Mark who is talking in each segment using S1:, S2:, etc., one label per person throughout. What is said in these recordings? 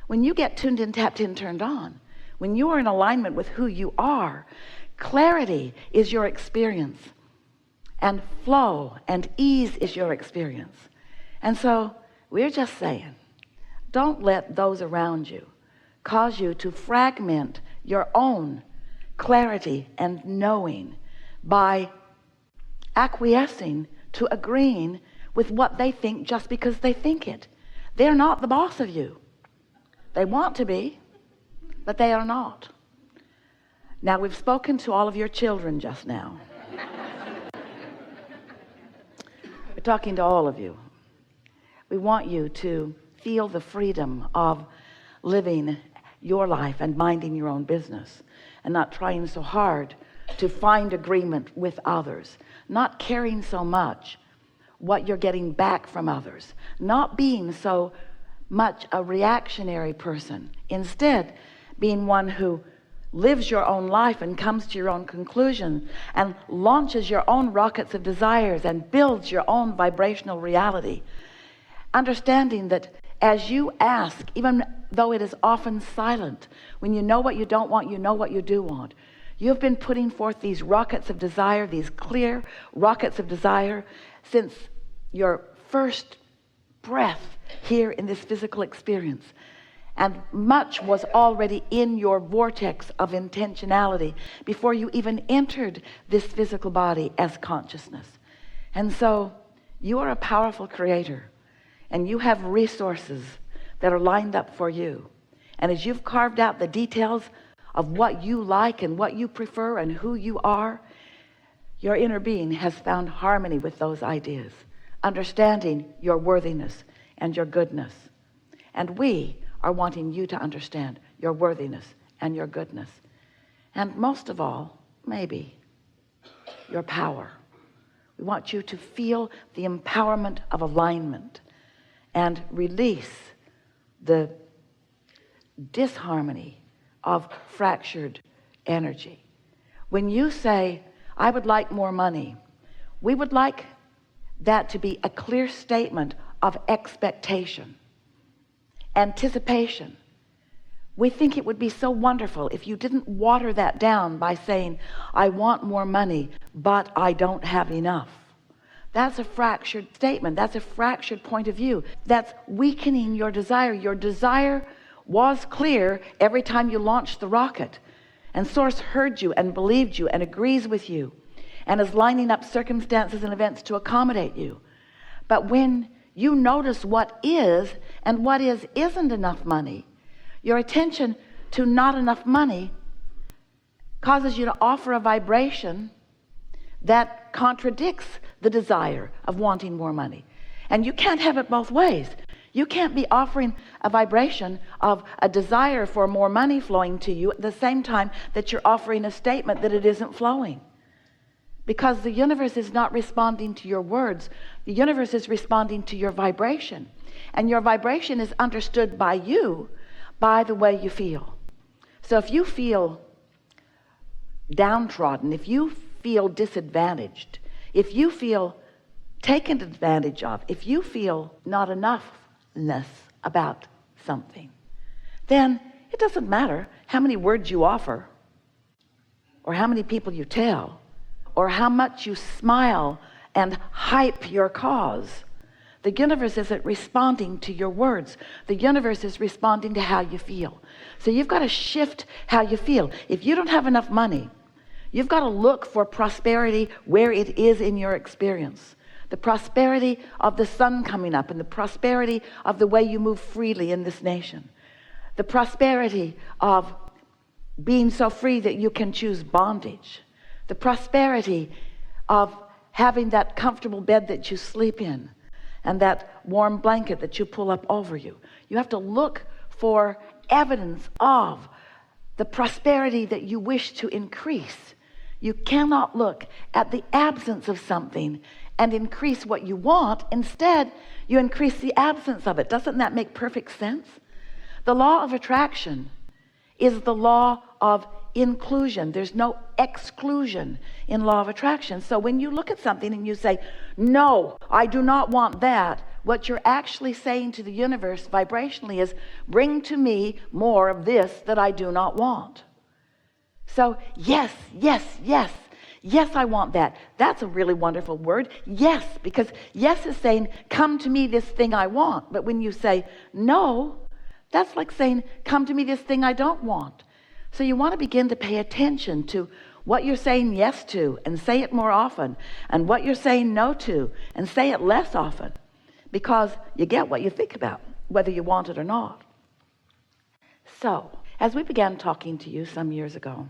S1: When you get tuned in, tapped in, turned on, when you are in alignment with who you are, clarity is your experience, and flow and ease is your experience. And so we're just saying, don't let those around you cause you to fragment your own clarity and knowing by acquiescing to agreeing with what they think just because they think it. They're not the boss of you. They want to be, but they are not. Now, we've spoken to all of your children just now. We're talking to all of you. We want you to feel the freedom of living your life and minding your own business, and not trying so hard to find agreement with others, not caring so much what you're getting back from others, not being so much a reactionary person, instead being one who lives your own life and comes to your own conclusion and launches your own rockets of desires and builds your own vibrational reality, understanding that as you ask, even though it is often silent, when you know what you don't want, you know what you do want. You've been putting forth these rockets of desire, these clear rockets of desire, since your first breath here in this physical experience. And much was already in your vortex of intentionality before you even entered this physical body as consciousness. And so you are a powerful creator, and you have resources that are lined up for you. And as you've carved out the details of what you like and what you prefer and who you are, your inner being has found harmony with those ideas, understanding your worthiness and your goodness. And we are wanting you to understand your worthiness and your goodness. And most of all, maybe, your power. We want you to feel the empowerment of alignment and release the disharmony of fractured energy. When you say, I would like more money, we would like that to be a clear statement of expectation, anticipation. We think it would be so wonderful if you didn't water that down by saying, I want more money, but I don't have enough. That's a fractured statement. That's a fractured point of view. That's weakening your desire. Your desire was clear every time you launched the rocket, and Source heard you and believed you and agrees with you and is lining up circumstances and events to accommodate you. But when you notice what is and what isn't enough money, your attention to not enough money causes you to offer a vibration that contradicts the desire of wanting more money. And you can't have it both ways. You can't be offering a vibration of a desire for more money flowing to you at the same time that you're offering a statement that it isn't flowing. Because the universe is not responding to your words. The universe is responding to your vibration. And your vibration is understood by you by the way you feel. So if you feel downtrodden, if you feel disadvantaged, if you feel taken advantage of, if you feel not enoughness about something, then it doesn't matter how many words you offer, or how many people you tell, or how much you smile and hype your cause. The universe isn't responding to your words. The universe is responding to how you feel. So you've got to shift how you feel. If you don't have enough money, you've got to look for prosperity where it is in your experience. The prosperity of the sun coming up, and the prosperity of the way you move freely in this nation. The prosperity of being so free that you can choose bondage. The prosperity of having that comfortable bed that you sleep in, and that warm blanket that you pull up over you. You have to look for evidence of the prosperity that you wish to increase. You cannot look at the absence of something and increase what you want. Instead, you increase the absence of it. Doesn't that make perfect sense? The law of attraction is the law of inclusion. There's no exclusion in law of attraction. So when you look at something and you say, no, I do not want that, what you're actually saying to the universe vibrationally is, bring to me more of this that I do not want. So yes, yes, yes, yes, I want that. That's a really wonderful word. Yes, because yes is saying, come to me this thing I want. But when you say no, that's like saying, come to me this thing I don't want. So you want to begin to pay attention to what you're saying yes to, and say it more often, and what you're saying no to, and say it less often, because you get what you think about, whether you want it or not. So as we began talking to you some years ago,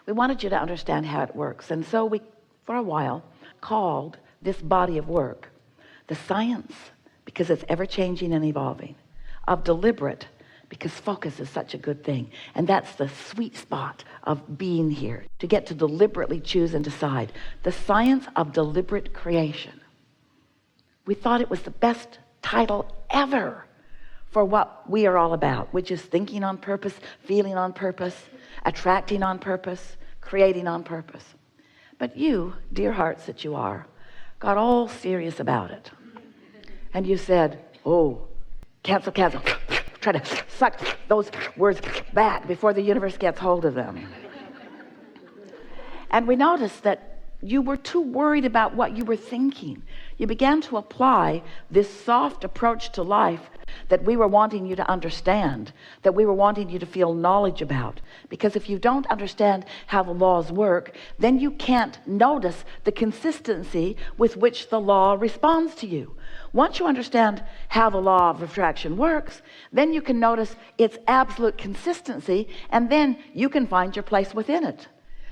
S1: we wanted you to understand how it works. And so we, for a while, called this body of work the science, because it's ever changing and evolving, of deliberate, because focus is such a good thing. And that's the sweet spot of being here, to get to deliberately choose and decide. The science of deliberate creation. We thought it was the best title ever for what we are all about, which is thinking on purpose, feeling on purpose, attracting on purpose, creating on purpose. But you, dear hearts that you are, got all serious about it. And you said, oh, cancel, cancel. Try to suck those words back before the universe gets hold of them. And we noticed that you were too worried about what you were thinking. You began to apply this soft approach to life that we were wanting you to understand, that we were wanting you to feel knowledge about. Because if you don't understand how the laws work, then you can't notice the consistency with which the law responds to you. Once you understand how the law of attraction works, then you can notice its absolute consistency, and then you can find your place within it.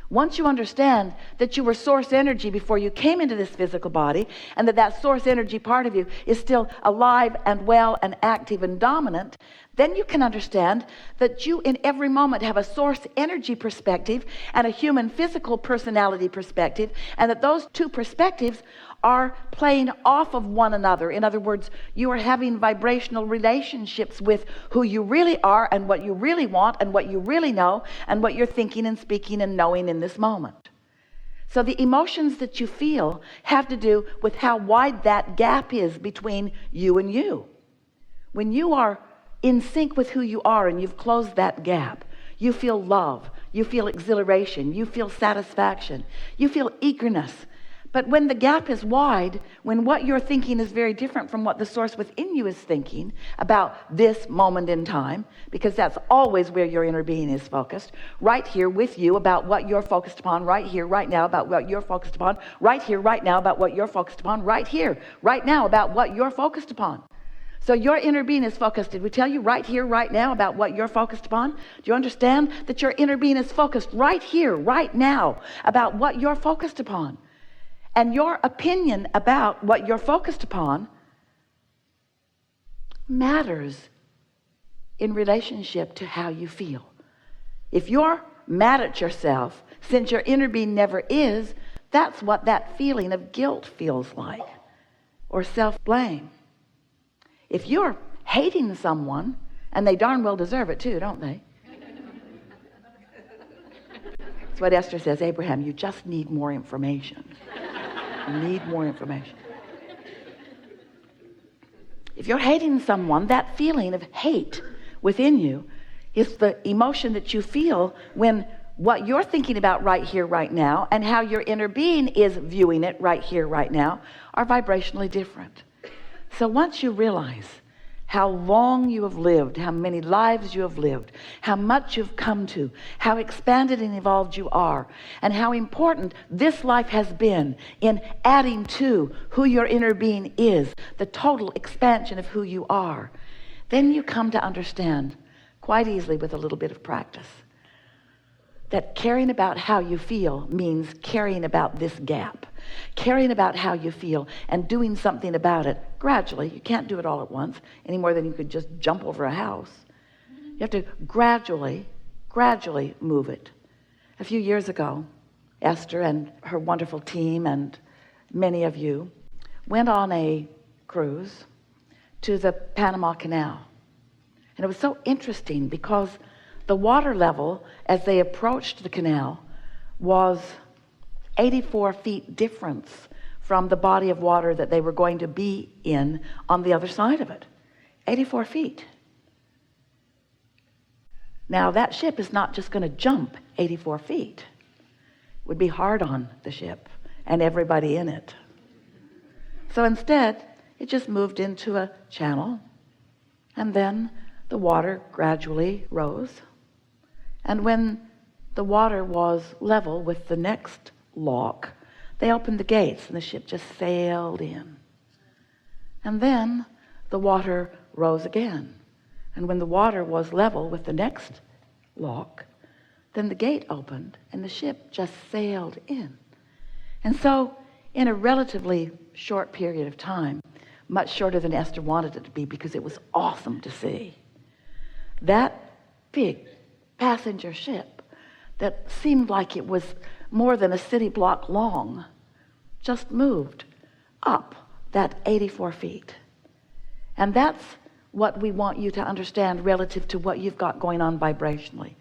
S1: Once you understand that you were source energy before you came into this physical body, and that source energy part of you is still alive and well and active and dominant, then you can understand that you in every moment have a source energy perspective and a human physical personality perspective, and that those two perspectives are playing off of one another. In other words, you are having vibrational relationships with who you really are, and what you really want, and what you really know, and what you're thinking and speaking and knowing in this moment. So the emotions that you feel have to do with how wide that gap is between you and you. When you are in sync with who you are and you've closed that gap, you feel love, you feel exhilaration, you feel satisfaction, you feel eagerness. But when the gap is wide, when what you're thinking is very different from what the source within you is thinking about this moment in time, because that's always where your inner being is focused, right here with you about what you're focused upon, right here, right now about what you're focused upon, right here, right now about what you're focused upon, right here, right now about what you're focused upon. So your inner being is focused. Did we tell you right here, right now about what you're focused upon? Do you understand that your inner being is focused right here, right now about what you're focused upon? And your opinion about what you're focused upon matters in relationship to how you feel. If you're mad at yourself, since your inner being never is, that's what that feeling of guilt feels like, or self-blame. If you're hating someone, and they darn well deserve it too, don't they? That's what Esther says, Abraham, you just need more information. You need more information. If you're hating someone, that feeling of hate within you is the emotion that you feel when what you're thinking about right here, right now, and how your inner being is viewing it right here, right now, are vibrationally different. So once you realize how long you have lived, how many lives you have lived, how much you've come to, how expanded and evolved you are, and how important this life has been in adding to who your inner being is, the total expansion of who you are, then you come to understand quite easily with a little bit of practice that caring about how you feel means caring about this gap, caring about how you feel and doing something about it gradually. You can't do it all at once any more than you could just jump over a house. You have to gradually move it. A few years ago, Esther and her wonderful team and many of you went on a cruise to the Panama Canal. And it was so interesting because the water level as they approached the canal was 84 feet difference from the body of water that they were going to be in on the other side of it. 84 feet. Now that ship is not just going to jump 84 feet. It would be hard on the ship and everybody in it. So instead, it just moved into a channel, and then the water gradually rose. And when the water was level with the next lock, they opened the gates and the ship just sailed in. And then the water rose again. And when the water was level with the next lock, then the gate opened and the ship just sailed in. And so in a relatively short period of time, much shorter than Esther wanted it to be because it was awesome to see, that big passenger ship that seemed like it was more than a city block long just moved up that 84 feet. And that's what we want you to understand relative to what you've got going on vibrationally.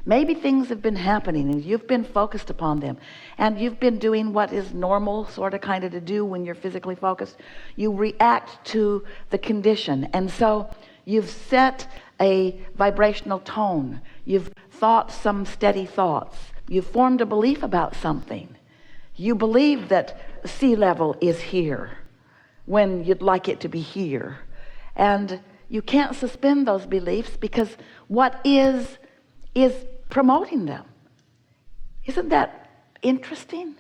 S1: Maybe things have been happening and you've been focused upon them, and you've been doing what is normal sort of kind of to do when you're physically focused. You react to the condition, and so you've set a vibrational tone. You've thought some steady thoughts. You've formed a belief about something. You believe that sea level is here when you'd like it to be here, and you can't suspend those beliefs because what is promoting them. Isn't that interesting?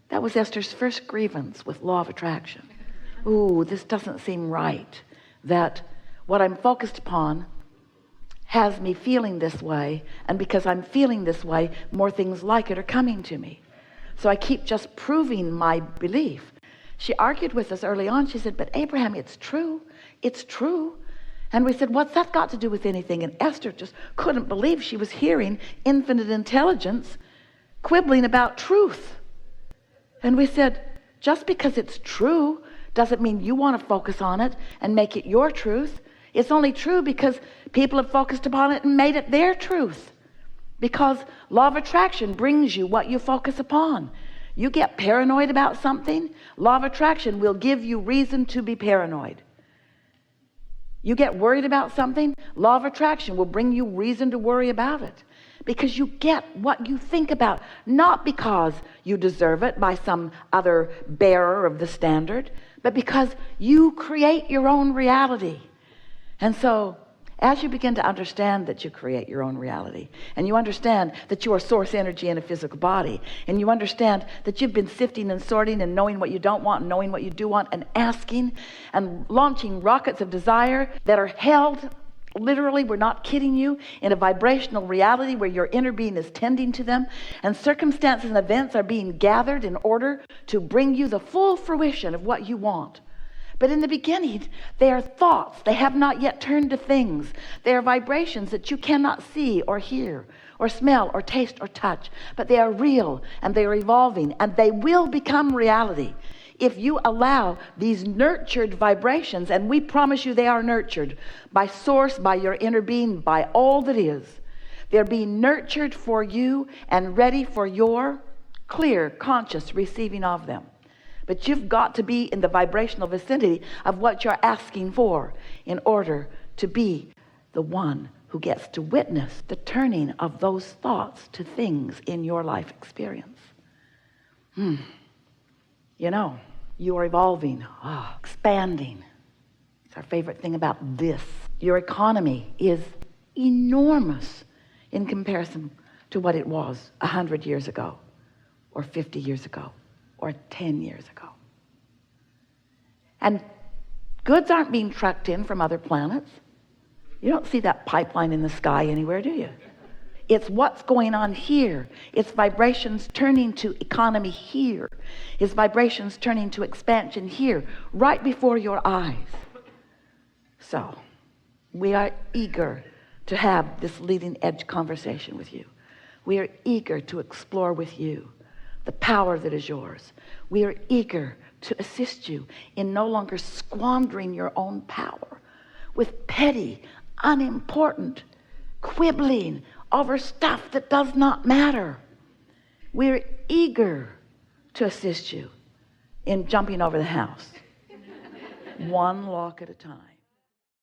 S1: That was Esther's first grievance with law of attraction. Ooh, this doesn't seem right, that what I'm focused upon has me feeling this way, and because I'm feeling this way, more things like it are coming to me. So I keep just proving my belief. She argued with us early on. She said, but Abraham, it's true. It's true. And we said, what's that got to do with anything? And Esther just couldn't believe she was hearing infinite intelligence quibbling about truth. And we said, just because it's true doesn't mean you want to focus on it and make it your truth. It's only true because people have focused upon it and made it their truth. Because law of attraction brings you what you focus upon. You get paranoid about something, law of attraction will give you reason to be paranoid. You get worried about something, law of attraction will bring you reason to worry about it. Because you get what you think about, not because you deserve it by some other bearer of the standard, but because you create your own reality. And so, as you begin to understand that you create your own reality, and you understand that you are source energy in a physical body, and you understand that you've been sifting and sorting and knowing what you don't want and knowing what you do want and asking and launching rockets of desire that are held, literally, we're not kidding you, in a vibrational reality where your inner being is tending to them, and circumstances and events are being gathered in order to bring you the full fruition of what you want. But in the beginning, they are thoughts. They have not yet turned to things. They are vibrations that you cannot see or hear or smell or taste or touch. But they are real, and they are evolving, and they will become reality if you allow these nurtured vibrations, and we promise you they are nurtured by source, by your inner being, by all that is. They're being nurtured for you and ready for your clear, conscious receiving of them. But you've got to be in the vibrational vicinity of what you're asking for in order to be the one who gets to witness the turning of those thoughts to things in your life experience. You know, you are evolving, expanding. It's our favorite thing about this. Your economy is enormous in comparison to what it was 100 years ago, or 50 years ago, or 10 years ago. And goods aren't being trucked in from other planets. You don't see that pipeline in the sky anywhere, do you? It's what's going on here. It's vibrations turning to economy here. It's vibrations turning to expansion here, right before your eyes. So, we are eager to have this leading edge conversation with you. We are eager to explore with you the power that is yours. We are eager to assist you in no longer squandering your own power with petty, unimportant quibbling over stuff that does not matter. We're eager to assist you in jumping over the house. One lock at a time.